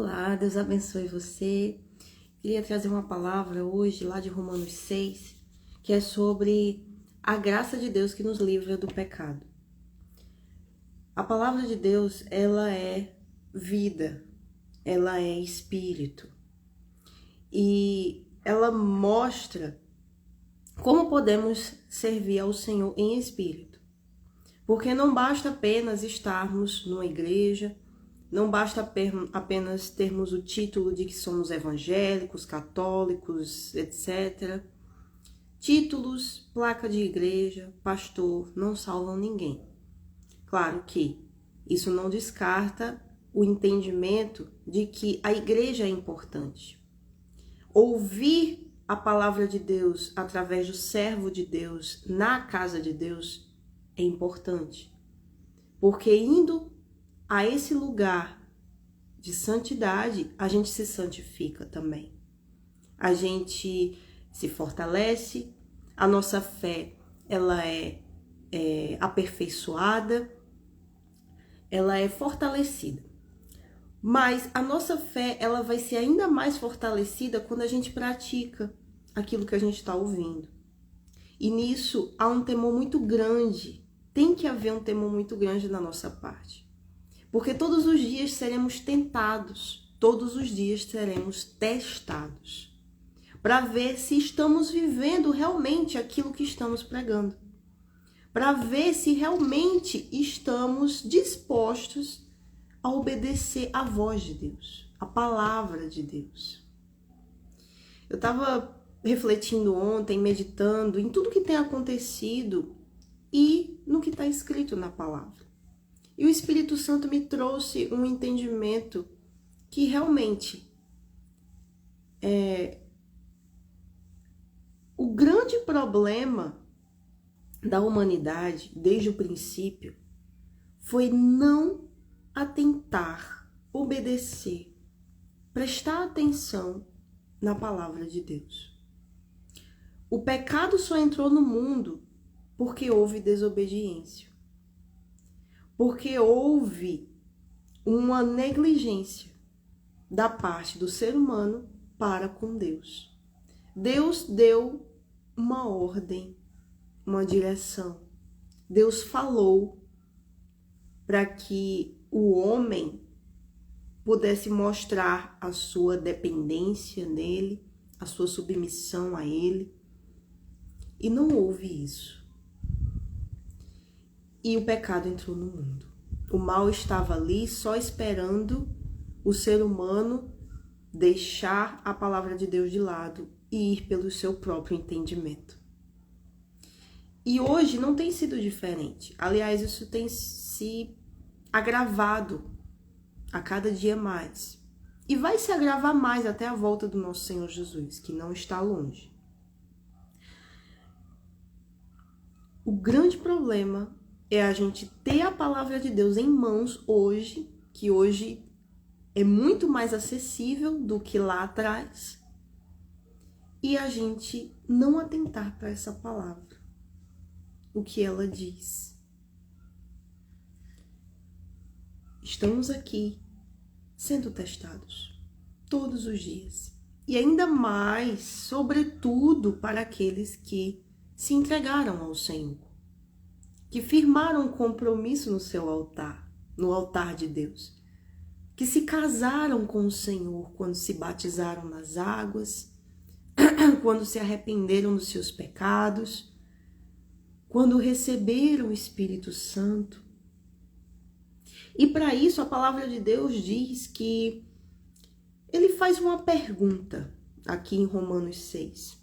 Olá, Deus abençoe você. Queria trazer uma palavra hoje, lá de Romanos 6, que é sobre a graça de Deus que nos livra do pecado. A palavra de Deus, ela é vida, ela é espírito. E ela mostra como podemos servir ao Senhor em espírito. Porque não basta apenas estarmos numa igreja, não basta apenas termos o título de que somos evangélicos, católicos, etc. Títulos, placa de igreja, pastor, não salvam ninguém. Claro que isso não descarta o entendimento de que a igreja é importante. Ouvir a palavra de Deus através do servo de Deus na casa de Deus é importante. Porque indo a esse lugar de santidade, a gente se santifica também. A gente se fortalece, a nossa fé ela é aperfeiçoada, ela é fortalecida. Mas a nossa fé ela vai ser ainda mais fortalecida quando a gente pratica aquilo que a gente está ouvindo. E nisso há um temor muito grande, tem que haver um temor muito grande da nossa parte. Porque todos os dias seremos tentados, todos os dias seremos testados, para ver se estamos vivendo realmente aquilo que estamos pregando, para ver se realmente estamos dispostos a obedecer à voz de Deus, à palavra de Deus. Eu estava refletindo ontem, meditando em tudo que tem acontecido e no que está escrito na palavra. E o Espírito Santo me trouxe um entendimento que realmente o grande problema da humanidade, desde o princípio, foi não atentar, obedecer, prestar atenção na palavra de Deus. O pecado só entrou no mundo porque houve desobediência. Porque houve uma negligência da parte do ser humano para com Deus. Deus deu uma ordem, uma direção. Deus falou para que o homem pudesse mostrar a sua dependência nele, a sua submissão a ele. E não houve isso. E o pecado entrou no mundo. O mal estava ali só esperando o ser humano deixar a palavra de Deus de lado e ir pelo seu próprio entendimento. E hoje não tem sido diferente. Aliás, isso tem se agravado a cada dia mais. E vai se agravar mais até a volta do nosso Senhor Jesus, que não está longe. O grande problema é a gente ter a palavra de Deus em mãos hoje, que hoje é muito mais acessível do que lá atrás, e a gente não atentar para essa palavra, o que ela diz. Estamos aqui sendo testados todos os dias, e ainda mais, sobretudo, para aqueles que se entregaram ao Senhor, que firmaram um compromisso no seu altar, no altar de Deus, que se casaram com o Senhor quando se batizaram nas águas, quando se arrependeram dos seus pecados, quando receberam o Espírito Santo. E para isso a palavra de Deus diz que ele faz uma pergunta aqui em Romanos 6.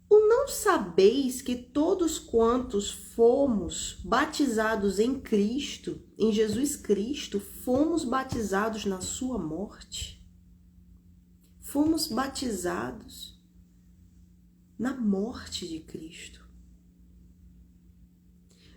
Não sabeis que todos quantos fomos batizados em Cristo, em Jesus Cristo, fomos batizados na sua morte? Fomos batizados na morte de Cristo.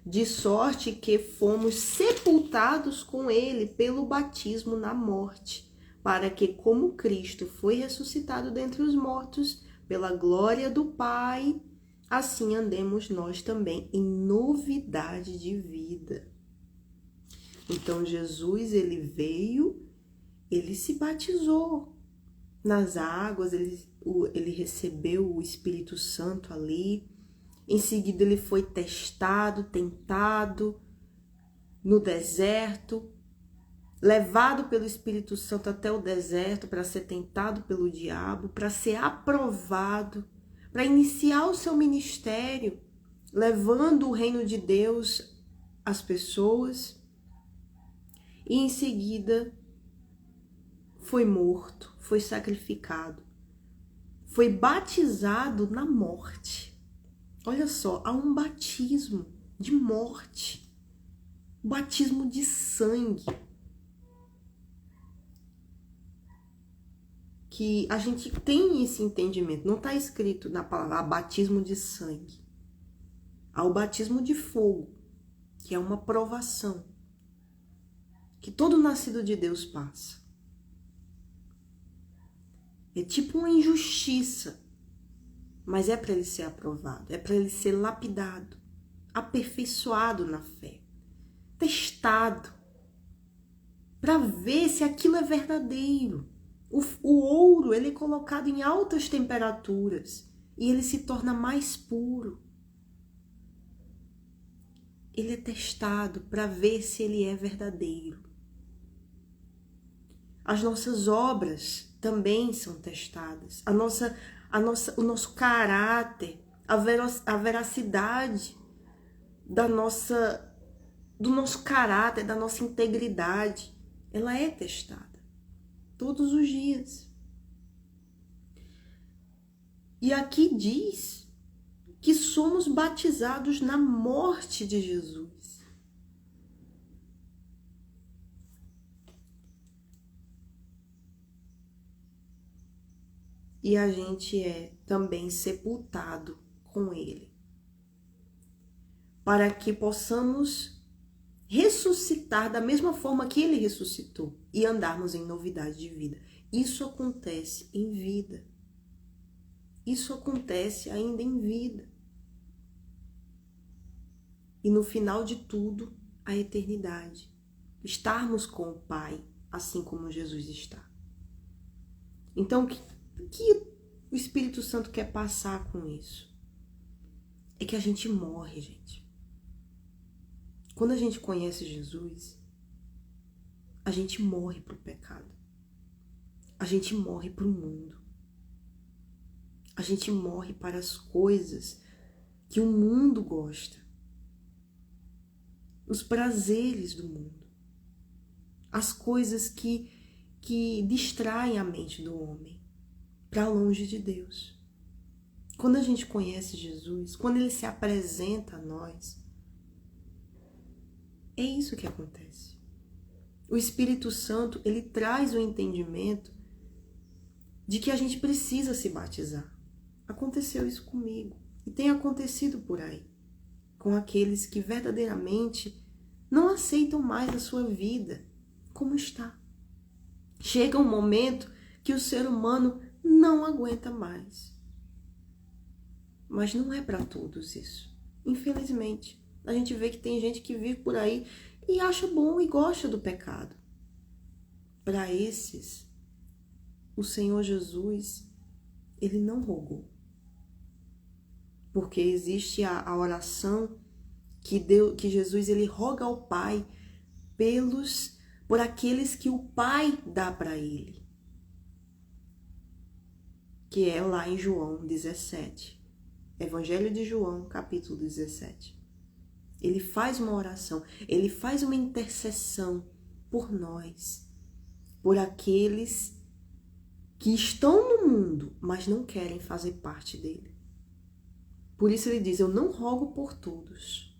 De sorte que fomos sepultados com ele pelo batismo na morte, para que, como Cristo foi ressuscitado dentre os mortos, pela glória do Pai, assim andemos nós também em novidade de vida. Então Jesus, ele veio ele se batizou nas águas, ele recebeu o Espírito Santo ali. Em seguida ele foi testado, tentado no deserto, levado pelo Espírito Santo até o deserto para ser tentado pelo diabo, para ser aprovado, para iniciar o seu ministério, levando o reino de Deus às pessoas. E em seguida foi morto, foi sacrificado, foi batizado na morte. Olha só, há um batismo de morte, um batismo de sangue, que a gente tem esse entendimento. Não está escrito na palavra batismo de sangue. Há o batismo de fogo, que é uma provação, que todo nascido de Deus passa. É tipo uma injustiça, mas é para ele ser aprovado, é para ele ser lapidado, aperfeiçoado na fé, testado, para ver se aquilo é verdadeiro. O ouro, ele é colocado em altas temperaturas e ele se torna mais puro. Ele é testado para ver se ele é verdadeiro. As nossas obras também são testadas. O nosso caráter, a veracidade do nosso caráter, da nossa integridade, ela é testada todos os dias. E aqui diz que somos batizados na morte de Jesus. E a gente é também sepultado com ele, para que possamos ressuscitar da mesma forma que ele ressuscitou e andarmos em novidade de vida. Isso acontece em vida. Isso acontece ainda em vida. E no final de tudo, a eternidade. Estarmos com o Pai, assim como Jesus está. Então, o que o Espírito Santo quer passar com isso? É que a gente morre, gente. Quando a gente conhece Jesus, a gente morre para o pecado. A gente morre para o mundo. A gente morre para as coisas que o mundo gosta. Os prazeres do mundo. As coisas que distraem a mente do homem para longe de Deus. Quando a gente conhece Jesus, quando ele se apresenta a nós, é isso que acontece. O Espírito Santo, ele traz o entendimento de que a gente precisa se batizar. Aconteceu isso comigo e tem acontecido por aí, com aqueles que verdadeiramente não aceitam mais a sua vida como está. Chega um momento que o ser humano não aguenta mais. Mas não é para todos isso. Infelizmente, a gente vê que tem gente que vive por aí e acha bom e gosta do pecado. Para esses, o Senhor Jesus, ele não rogou. Porque existe a oração que Jesus ele roga ao Pai por aqueles que o Pai dá para ele. Que é lá em João 17. Evangelho de João, capítulo 17. Ele faz uma oração, ele faz uma intercessão por nós, por aqueles que estão no mundo, mas não querem fazer parte dele. Por isso ele diz, eu não rogo por todos.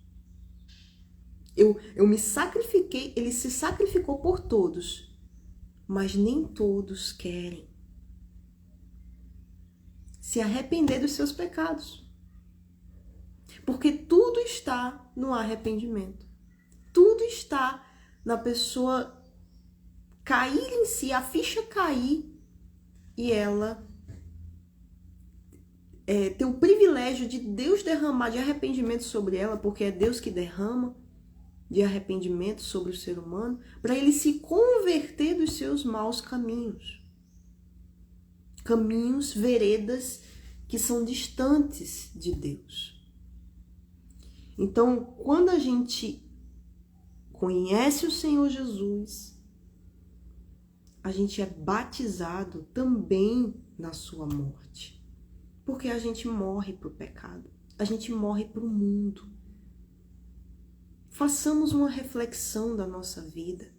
Eu me sacrifiquei, ele se sacrificou por todos, mas nem todos querem se arrepender dos seus pecados. Porque tudo está no arrependimento. Tudo está na pessoa cair em si, a ficha cair e ela ter o privilégio de Deus derramar de arrependimento sobre ela, porque é Deus que derrama, de arrependimento sobre o ser humano, para ele se converter dos seus maus caminhos. Caminhos, veredas que são distantes de Deus. Então, quando a gente conhece o Senhor Jesus, a gente é batizado também na sua morte. Porque a gente morre para o pecado, a gente morre para o mundo. Façamos uma reflexão da nossa vida.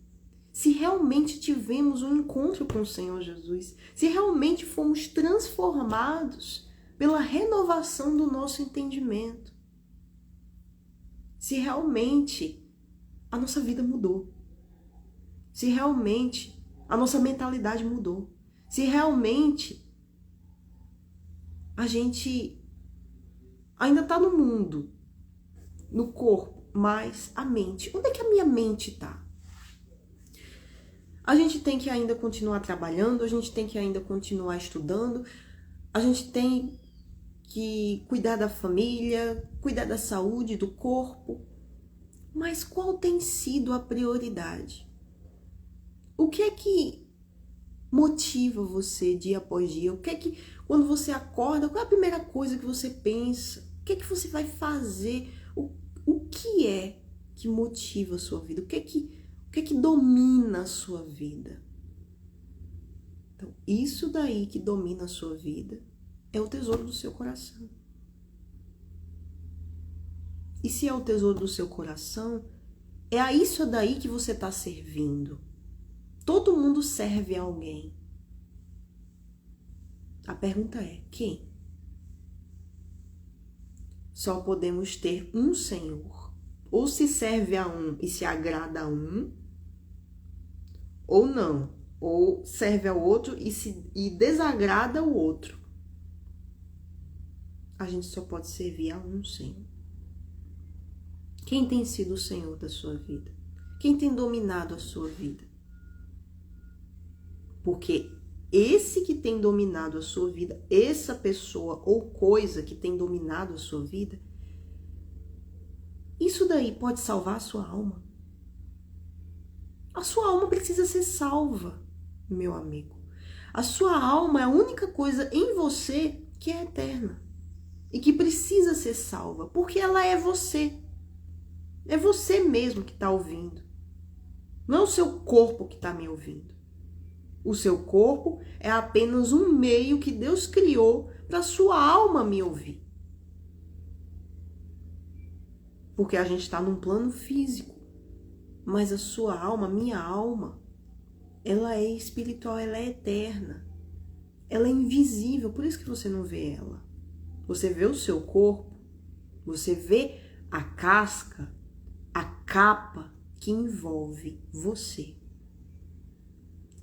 Se realmente tivemos um encontro com o Senhor Jesus, se realmente fomos transformados pela renovação do nosso entendimento, se realmente a nossa vida mudou, se realmente a nossa mentalidade mudou, se realmente a gente ainda está no mundo, no corpo, mas a mente, onde é que a minha mente está? A gente tem que ainda continuar trabalhando, a gente tem que ainda continuar estudando, a gente tem que cuidar da família, cuidar da saúde, do corpo. Mas qual tem sido a prioridade? O que é que motiva você dia após dia? O que é que, quando você acorda, qual é a primeira coisa que você pensa? O que é que você vai fazer? O que é que motiva a sua vida? O que é que domina a sua vida? Então, isso daí que domina a sua vida é o tesouro do seu coração. E se é o tesouro do seu coração, é a isso daí que você está servindo. Todo mundo serve a alguém. A pergunta é, quem? Só podemos ter um Senhor. Ou se serve a um e se agrada a um, ou não. Ou serve ao outro e desagrada o outro. A gente só pode servir a um Senhor. Quem tem sido o Senhor da sua vida? Quem tem dominado a sua vida? Porque esse que tem dominado a sua vida, essa pessoa ou coisa que tem dominado a sua vida, isso daí pode salvar a sua alma. A sua alma precisa ser salva, meu amigo. A sua alma é a única coisa em você que é eterna e que precisa ser salva, porque ela é você. É você mesmo que está ouvindo. Não é o seu corpo que está me ouvindo. O seu corpo é apenas um meio que Deus criou para a sua alma me ouvir. Porque a gente está num plano físico. Mas a sua alma, minha alma, ela é espiritual, ela é eterna. Ela é invisível, por isso que você não vê ela. Você vê o seu corpo, você vê a casca, a capa que envolve você.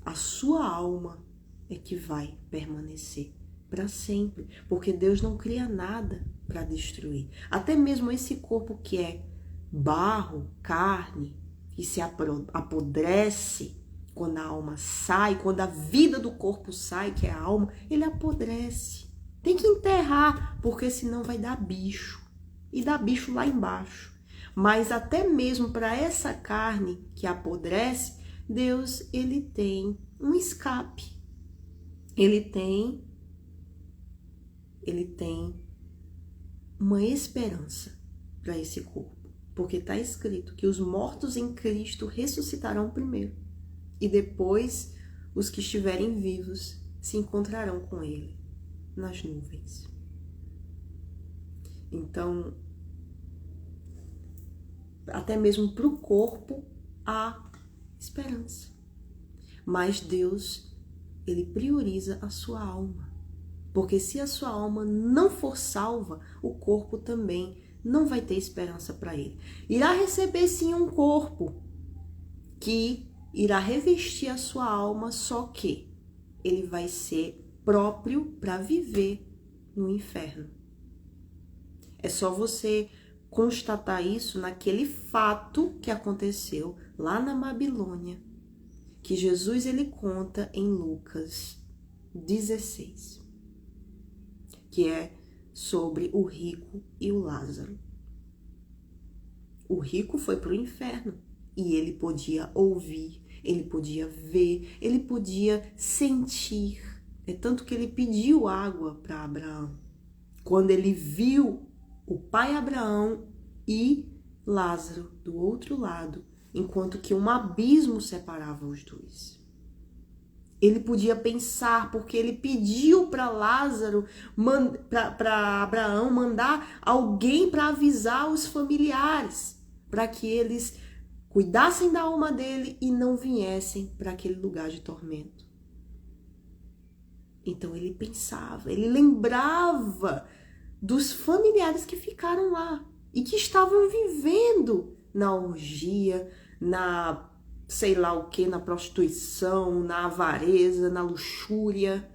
A sua alma é que vai permanecer para sempre, porque Deus não cria nada para destruir. Até mesmo esse corpo que é barro, carne, que se apodrece quando a alma sai, quando a vida do corpo sai, que é a alma, ele apodrece. Tem que enterrar, porque senão vai dar bicho. E dá bicho lá embaixo. Mas até mesmo para essa carne que apodrece, Deus, ele tem um escape. Ele tem uma esperança para esse corpo. Porque está escrito que os mortos em Cristo ressuscitarão primeiro. E depois os que estiverem vivos se encontrarão com ele nas nuvens. Então, até mesmo para o corpo há esperança. Mas Deus, ele prioriza a sua alma. Porque se a sua alma não for salva, o corpo também não vai ter esperança para ele. Irá receber sim um corpo que irá revestir a sua alma, só que ele vai ser próprio para viver no inferno. É só você constatar isso naquele fato que aconteceu lá na Babilônia, que Jesus ele conta em Lucas 16, que é sobre o rico e o Lázaro. O rico foi para o inferno e ele podia ouvir, ele podia ver, ele podia sentir. É tanto que ele pediu água para Abraão. Quando ele viu o pai Abraão e Lázaro do outro lado, enquanto que um abismo separava os dois. Ele podia pensar, porque ele pediu para Lázaro, para Abraão mandar alguém para avisar os familiares, para que eles cuidassem da alma dele e não viessem para aquele lugar de tormento. Então ele pensava, ele lembrava dos familiares que ficaram lá e que estavam vivendo na orgia, na sei lá o que, na prostituição, na avareza, na luxúria,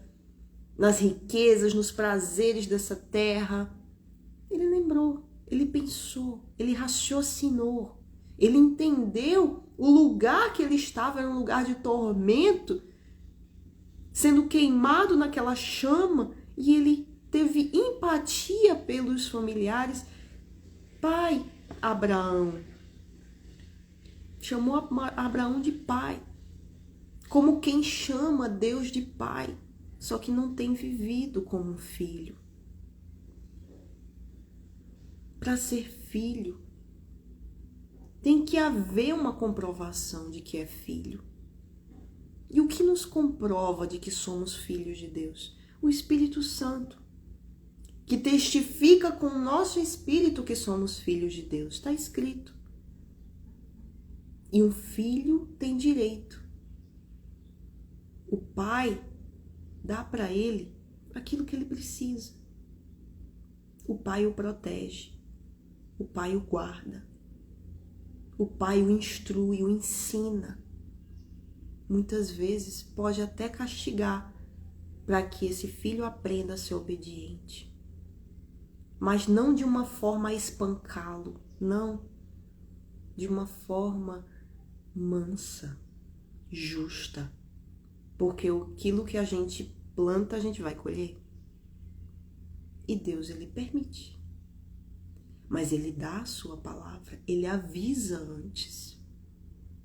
nas riquezas, nos prazeres dessa terra. Ele lembrou, ele pensou, ele raciocinou, ele entendeu o lugar que ele estava era um lugar de tormento, sendo queimado naquela chama, e ele teve empatia pelos familiares. Pai Abraão, chamou Abraão de pai, como quem chama Deus de pai, só que não tem vivido como um filho. Para ser filho, tem que haver uma comprovação de que é filho. E o que nos comprova de que somos filhos de Deus? O Espírito Santo, que testifica com o nosso espírito que somos filhos de Deus. Está escrito. E um filho tem direito. O pai dá para ele aquilo que ele precisa. O pai o protege. O pai o guarda. O pai o instrui, o ensina. Muitas vezes pode até castigar para que esse filho aprenda a ser obediente. Mas não de uma forma a espancá-lo, não. De uma forma mansa, justa. Porque aquilo que a gente planta, a gente vai colher. E Deus, ele permite. Mas ele dá a sua palavra, ele avisa antes.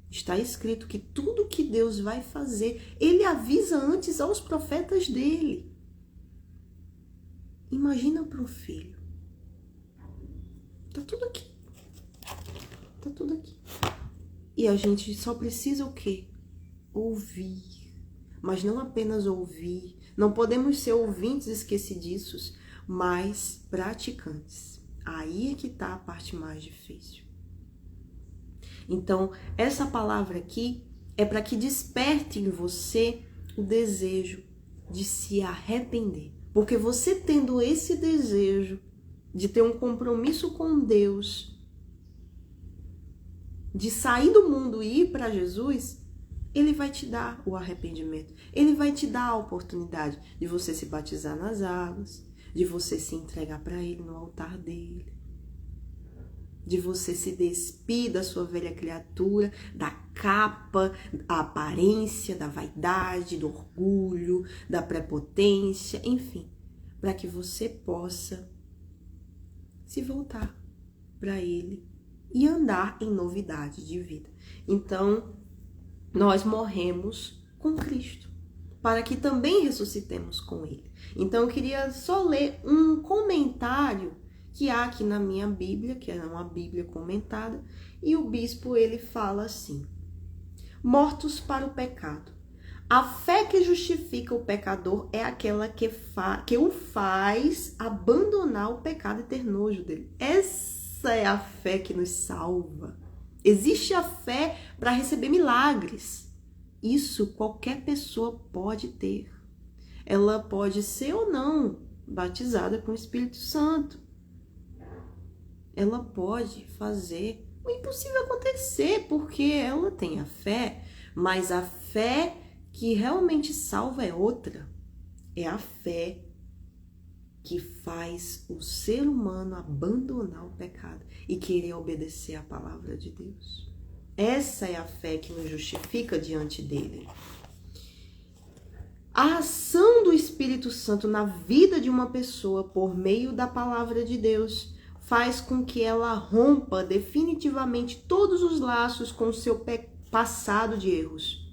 Está escrito que tudo que Deus vai fazer, ele avisa antes aos profetas dele. Imagina para um filho. Tá tudo aqui. Tá tudo aqui. E a gente só precisa o quê? Ouvir. Mas não apenas ouvir. Não podemos ser ouvintes esquecidiços, mas praticantes. Aí é que tá a parte mais difícil. Então, essa palavra aqui é para que desperte em você o desejo de se arrepender. Porque você tendo esse desejo de ter um compromisso com Deus, de sair do mundo e ir para Jesus, ele vai te dar o arrependimento. Ele vai te dar a oportunidade de você se batizar nas águas, de você se entregar para ele no altar dele, de você se despir da sua velha criatura, da capa, da aparência, da vaidade, do orgulho, da prepotência, enfim, para que você possa se voltar para ele e andar em novidade de vida. Então, nós morremos com Cristo, para que também ressuscitemos com ele. Então, eu queria só ler um comentário que há aqui na minha Bíblia, que é uma Bíblia comentada, e o bispo ele fala assim: mortos para o pecado. A fé que justifica o pecador é aquela que o faz abandonar o pecado e ter nojo dele. Essa é a fé que nos salva. Existe a fé para receber milagres. Isso qualquer pessoa pode ter. Ela pode ser ou não batizada com o Espírito Santo. Ela pode fazer o impossível acontecer, porque ela tem a fé, mas a fé que realmente salva é outra. É a fé que faz o ser humano abandonar o pecado e querer obedecer à palavra de Deus. Essa é a fé que nos justifica diante dele. A ação do Espírito Santo na vida de uma pessoa por meio da palavra de Deus faz com que ela rompa definitivamente todos os laços com o seu passado de erros.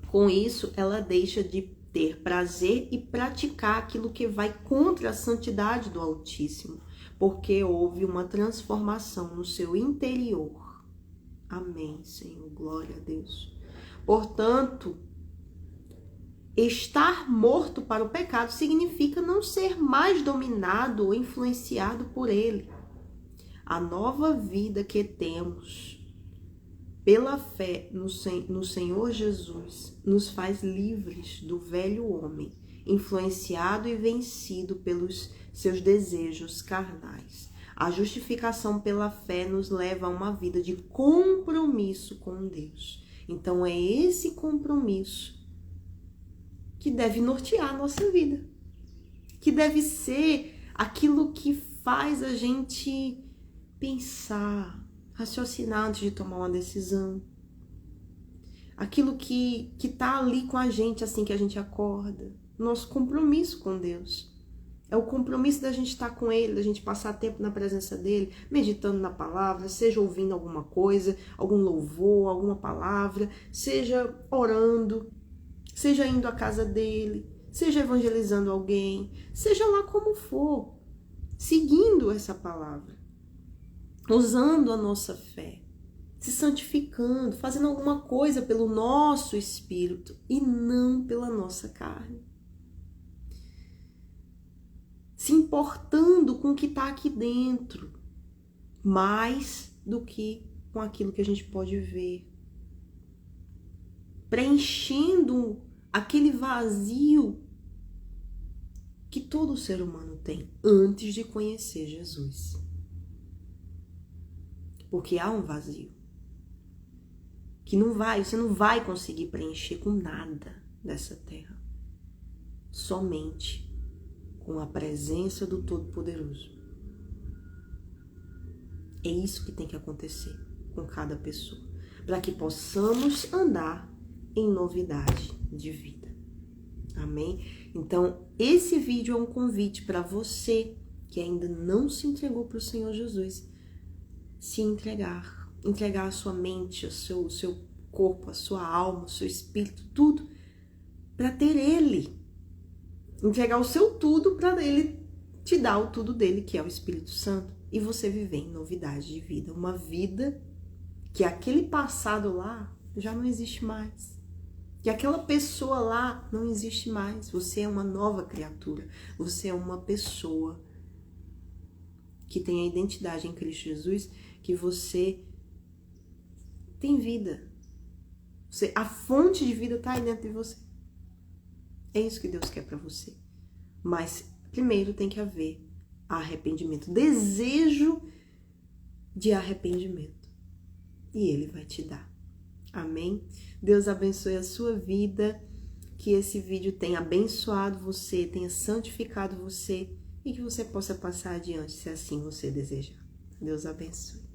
Com isso, ela deixa de ter prazer e praticar aquilo que vai contra a santidade do Altíssimo, porque houve uma transformação no seu interior. Amém, Senhor. Glória a Deus. Portanto, estar morto para o pecado significa não ser mais dominado ou influenciado por ele. A nova vida que temos pela fé no Senhor Jesus nos faz livres do velho homem, influenciado e vencido pelos seus desejos carnais. A justificação pela fé nos leva a uma vida de compromisso com Deus. Então é esse compromisso que deve nortear a nossa vida, que deve ser aquilo que faz a gente pensar, raciocinar antes de tomar uma decisão. Aquilo que tá ali com a gente assim que a gente acorda. Nosso compromisso com Deus. É o compromisso da gente estar com Ele, da gente passar tempo na presença dEle, meditando na palavra, seja ouvindo alguma coisa, algum louvor, alguma palavra, seja orando, seja indo à casa dEle, seja evangelizando alguém, seja lá como for, seguindo essa palavra. Usando a nossa fé, se santificando, fazendo alguma coisa pelo nosso espírito e não pela nossa carne. Se importando com o que está aqui dentro, mais do que com aquilo que a gente pode ver. Preenchendo aquele vazio que todo ser humano tem antes de conhecer Jesus. Porque há um vazio que você não vai conseguir preencher com nada dessa terra. Somente com a presença do Todo-Poderoso. É isso que tem que acontecer com cada pessoa, para que possamos andar em novidade de vida. Amém? Então, esse vídeo é um convite para você que ainda não se entregou para o Senhor Jesus, se entregar a sua mente, o seu corpo, a sua alma, o seu espírito, tudo, para ter Ele. Entregar o seu tudo para Ele te dar o tudo dele, que é o Espírito Santo, e você viver em novidade de vida. Uma vida que aquele passado lá já não existe mais. Que aquela pessoa lá não existe mais. Você é uma nova criatura. Você é uma pessoa que tem a identidade em Cristo Jesus, que você tem vida. A fonte de vida está aí dentro de você. É isso que Deus quer para você. Mas primeiro tem que haver arrependimento, desejo de arrependimento. E Ele vai te dar. Amém? Deus abençoe a sua vida, que esse vídeo tenha abençoado você, tenha santificado você e que você possa passar adiante, se assim você desejar. Deus abençoe.